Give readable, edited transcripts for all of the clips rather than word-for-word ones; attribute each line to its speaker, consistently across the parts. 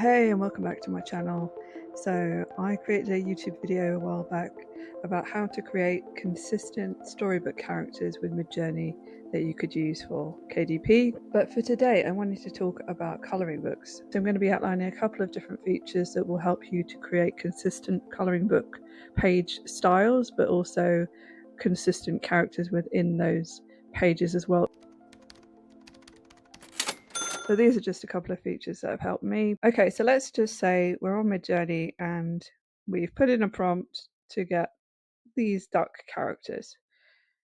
Speaker 1: Hey, and welcome back to my channel. So I created a YouTube video a while back about how to create consistent storybook characters with Midjourney that you could use for KDP. But for today, I wanted to talk about coloring books. So I'm going to be outlining a couple of different features that will help you to create consistent coloring book page styles, but also consistent characters within those pages as well. So these are just a couple of features that have helped me. Okay, so let's just say we're on Midjourney and we've put in a prompt to get these duck characters.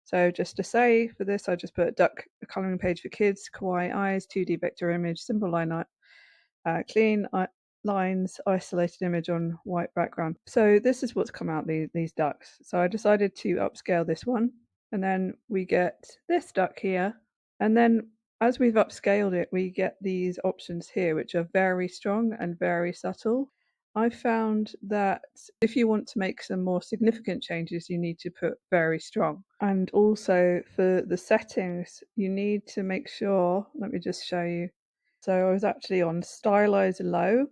Speaker 1: So just to say for this, I just put duck coloring page for kids, kawaii eyes, 2D vector image, simple line art, clean lines, isolated image on white background. So this is what's come out, these ducks. So I decided to upscale this one, and then we get this duck here, and then as we've upscaled it, we get these options here, which are very strong and very subtle. I found that if you want to make some more significant changes, you need to put very strong. And also for the settings, you need to make sure, let me just show you. So I was actually on stylize low,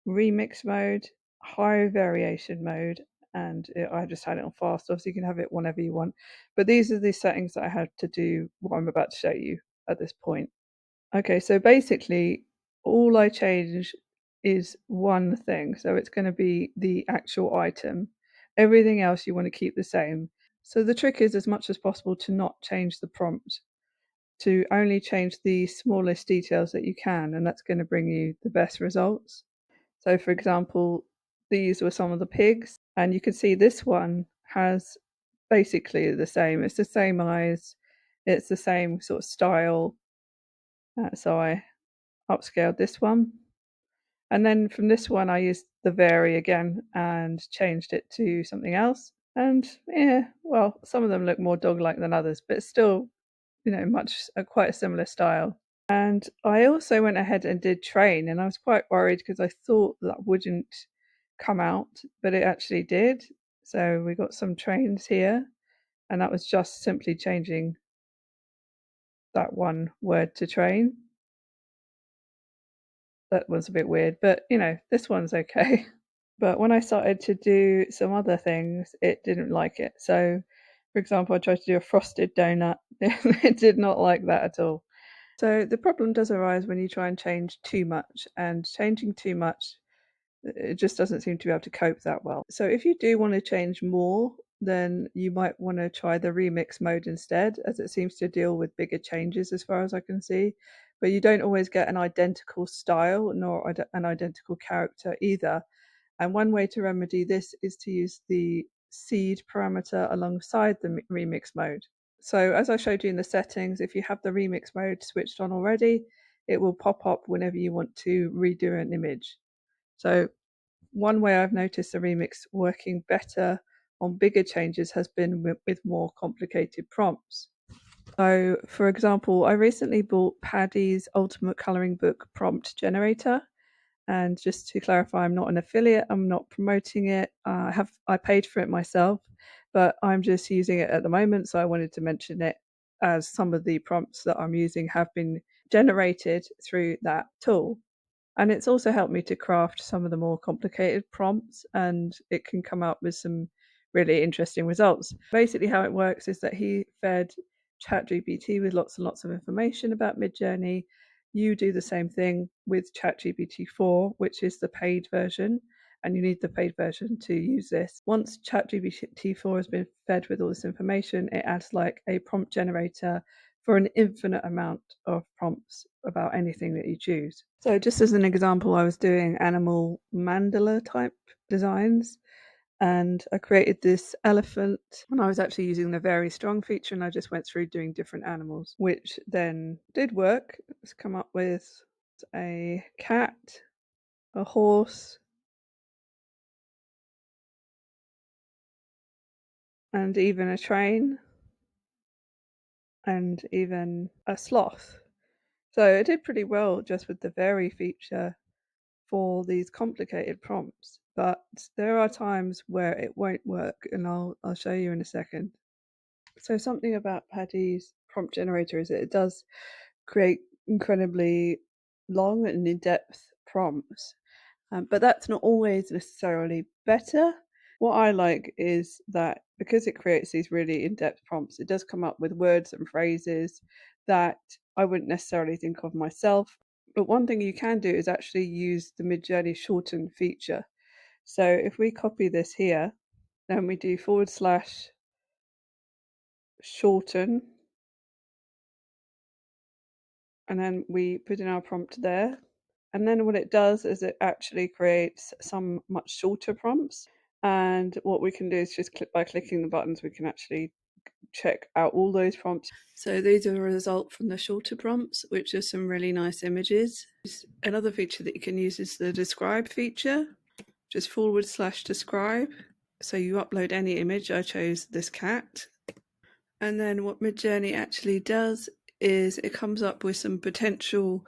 Speaker 1: remix mode, high variation mode, and I just had it on fast. Obviously, you can have it whenever you want. But these are the settings that I had to do what I'm about to show you at this point. Okay, so basically, all I change is one thing. So it's going to be the actual item. Everything else you want to keep the same. So the trick is, as much as possible, to not change the prompt, to only change the smallest details that you can, and that's going to bring you the best results. So for example, these were some of the pigs, and you can see this one has basically the same. It's the same eyes, it's the same sort of style. So I upscaled this one. And then from this one, I used the vary again and changed it to something else. And yeah, well, some of them look more dog-like than others, but still, quite a similar style. And I also went ahead and did train, and I was quite worried because I thought that wouldn't come out, but it actually did. So we got some trains here, and that was just simply changing that one word to train. That was a bit weird, but this one's okay. But when I started to do some other things, it didn't like it. So, for example, I tried to do a frosted donut. It did not like that at all. So the problem does arise when you try and change too much, and changing too much, it just doesn't seem to be able to cope that well. So if you do want to change more, then you might want to try the remix mode instead, as it seems to deal with bigger changes as far as I can see. But you don't always get an identical style nor an identical character either. And one way to remedy this is to use the seed parameter alongside the remix mode. So as I showed you in the settings, if you have the remix mode switched on already, it will pop up whenever you want to redo an image. So one way I've noticed the remix working better on bigger changes has been with more complicated prompts. So for example, I recently bought Paddy's Ultimate Colouring Book Prompt Generator. And just to clarify, I'm not an affiliate, I'm not promoting it. I paid for it myself, but I'm just using it at the moment. So I wanted to mention it, as some of the prompts that I'm using have been generated through that tool. And it's also helped me to craft some of the more complicated prompts, and it can come up with some really interesting results. Basically, how it works is that he fed ChatGPT with lots and lots of information about Midjourney. You do the same thing with ChatGPT 4, which is the paid version, and you need the paid version to use this. Once ChatGPT 4 has been fed with all this information, it adds like a prompt generator for an infinite amount of prompts about anything that you choose. So just as an example, I was doing animal mandala type designs, and I created this elephant, and I was actually using the very strong feature, and I just went through doing different animals, which then did work. It's come up with a cat, a horse, and even a train, and even a sloth. So it did pretty well just with the vary feature for these complicated prompts, but there are times where it won't work, and I'll show you in a second. So something about Paddy's prompt generator is that it does create incredibly long and in-depth prompts. But that's not always necessarily better. What I like is that because it creates these really in-depth prompts, it does come up with words and phrases that I wouldn't necessarily think of myself. But one thing you can do is actually use the Midjourney shorten feature. So if we copy this here, then we do /shorten, and then we put in our prompt there. And then what it does is it actually creates some much shorter prompts. And what we can do is just by clicking the buttons, we can actually check out all those prompts. So these are a result from the shorter prompts, which are some really nice images. Another feature that you can use is the describe feature, just /describe. So you upload any image. I chose this cat. And then what Midjourney actually does is it comes up with some potential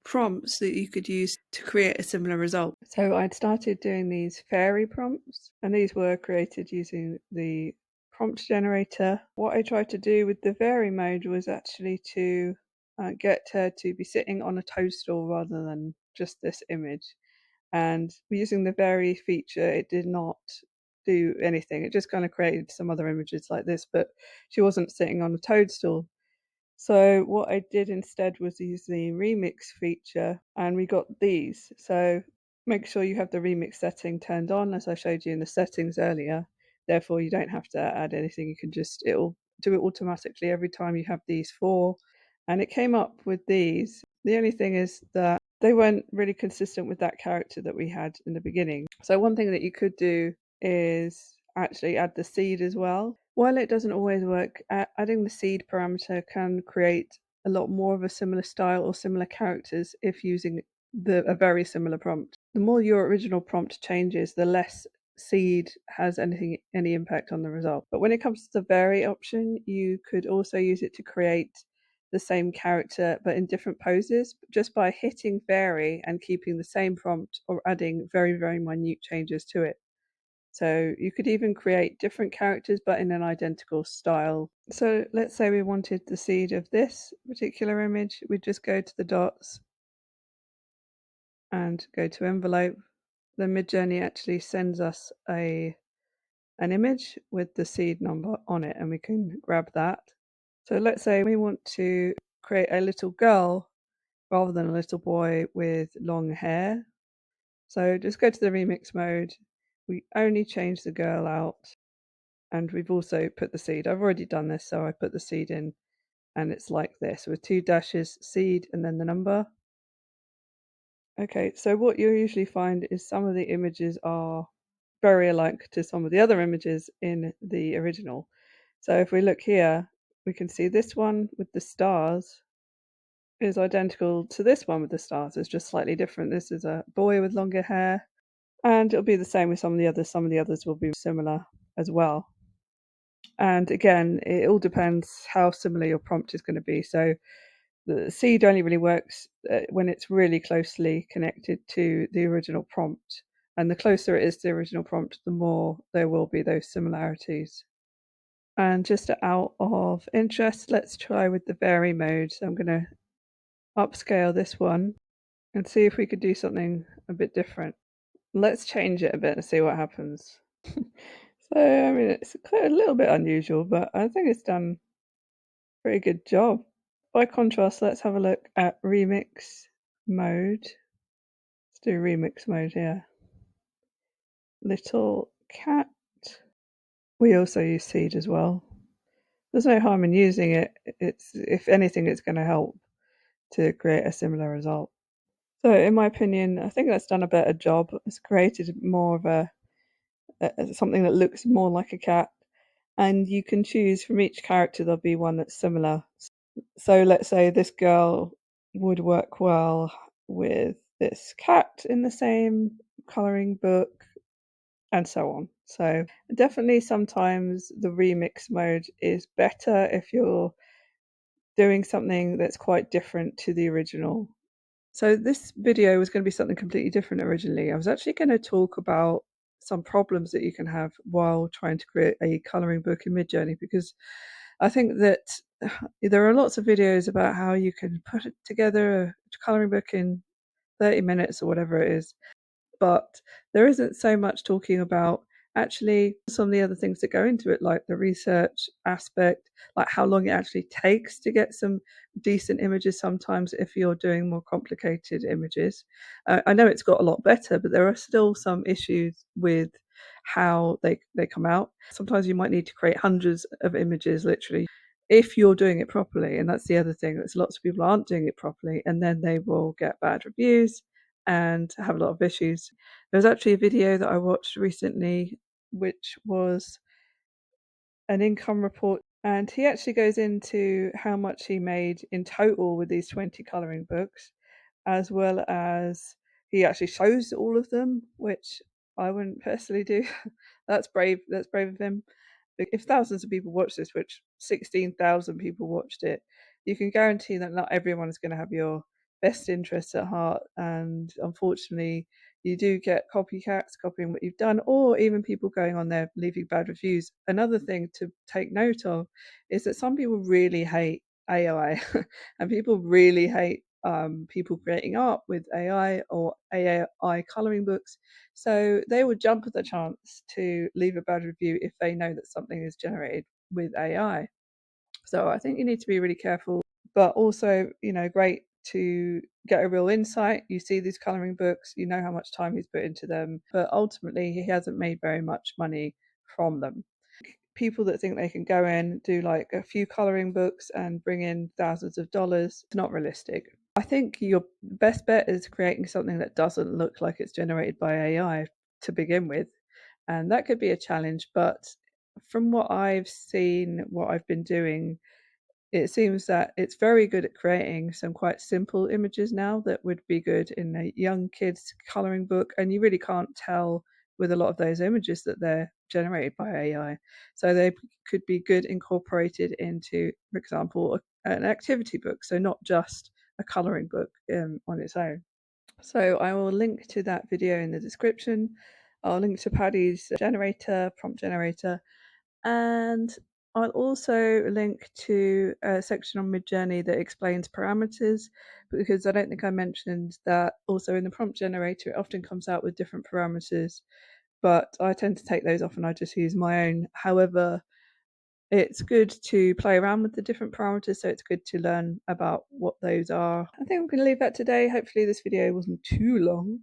Speaker 1: prompts that you could use to create a similar result. So I'd started doing these fairy prompts, and these were created using the prompt generator. What I tried to do with the fairy mode was actually to get her to be sitting on a toadstool rather than just this image. And using the fairy feature, it did not do anything. It just kind of created some other images like this, but she wasn't sitting on a toadstool. So what I did instead was use the remix feature, and we got these. So make sure you have the remix setting turned on, as I showed you in the settings earlier. Therefore, you don't have to add anything. You can just, it'll do it automatically every time you have these four. And it came up with these. The only thing is that they weren't really consistent with that character that we had in the beginning. So one thing that you could do is actually add the seed as well. While it doesn't always work, adding the seed parameter can create a lot more of a similar style or similar characters if using a very similar prompt. The more your original prompt changes, the less seed has any impact on the result. But when it comes to the vary option, you could also use it to create the same character but in different poses just by hitting vary and keeping the same prompt or adding very, very minute changes to it. So you could even create different characters but in an identical style. So let's say we wanted the seed of this particular image. We'd just go to the dots and go to envelope. Then Midjourney actually sends us an image with the seed number on it, and we can grab that. So let's say we want to create a little girl rather than a little boy with long hair. So just go to the remix mode. We only change the girl out, and we've also put the seed. I've already done this, so I put the seed in, and it's like this with 2 dashes, seed, and then the number. Okay, so what you'll usually find is some of the images are very alike to some of the other images in the original. So if we look here, we can see this one with the stars is identical to this one with the stars. It's just slightly different. This is a boy with longer hair, and it'll be the same with some of the others. Some of the others will be similar as well. And again, it all depends how similar your prompt is going to be. So the seed only really works when it's really closely connected to the original prompt. And the closer it is to the original prompt, the more there will be those similarities. And just out of interest, let's try with the vary mode. So I'm going to upscale this one and see if we could do something a bit different. Let's change it a bit and see what happens. So, I mean, it's a little bit unusual, but I think it's done a pretty good job. By contrast, let's have a look at remix mode. Let's do remix mode here. Little cat. We also use seed as well. There's no harm in using it. It's, if anything, it's going to help to create a similar result. So in my opinion, I think that's done a better job. It's created more of a something that looks more like a cat, and you can choose from each character there'll be one that's similar. So let's say this girl would work well with this cat in the same colouring book, and so on. So definitely sometimes the remix mode is better if you're doing something that's quite different to the original. So this video was going to be something completely different originally. I was actually going to talk about some problems that you can have while trying to create a colouring book in Midjourney, because I think that there are lots of videos about how you can put together a colouring book in 30 minutes or whatever it is. But there isn't so much talking about actually some of the other things that go into it, like the research aspect, like how long it actually takes to get some decent images sometimes if you're doing more complicated images. I know it's got a lot better, but there are still some issues with how they come out. Sometimes you might need to create hundreds of images literally if you're doing it properly. And that's the other thing, that lots of people aren't doing it properly, and then they will get bad reviews and have a lot of issues. There was actually a video that I watched recently, which was an income report, and he actually goes into how much he made in total with these 20 colouring books, as well as he actually shows all of them, which I wouldn't personally do. That's brave. That's brave of him. If thousands of people watch this, which 16,000 people watched it, you can guarantee that not everyone is going to have your best interests at heart. And unfortunately, you do get copycats copying what you've done, or even people going on there leaving bad reviews. Another thing to take note of is that some people really hate AI, and people really hate people creating art with AI or AI coloring books. So they would jump at the chance to leave a bad review if they know that something is generated with AI. So I think you need to be really careful, but also, great to get a real insight. You see these coloring books, you know how much time he's put into them, but ultimately he hasn't made very much money from them. People that think they can go in, do like a few coloring books and bring in thousands of dollars, it's not realistic. I think your best bet is creating something that doesn't look like it's generated by AI to begin with. And that could be a challenge, but from what I've seen, what I've been doing, it seems that it's very good at creating some quite simple images now that would be good in a young kid's coloring book, and you really can't tell with a lot of those images that they're generated by AI. So they could be good incorporated into, for example, an activity book, so not just a coloring book on its own. So I will link to that video in the description. I'll link to Paddy's generator, prompt generator, and I'll also link to a section on Midjourney that explains parameters, because I don't think I mentioned that also in the prompt generator, it often comes out with different parameters, but I tend to take those off and I just use my own. However, it's good to play around with the different parameters, so it's good to learn about what those are. I think I'm going to leave that today. Hopefully this video wasn't too long.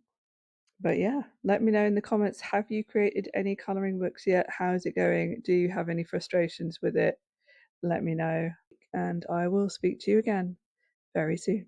Speaker 1: But yeah, let me know in the comments, have you created any colouring books yet? How's it going? Do you have any frustrations with it? Let me know, and I will speak to you again very soon.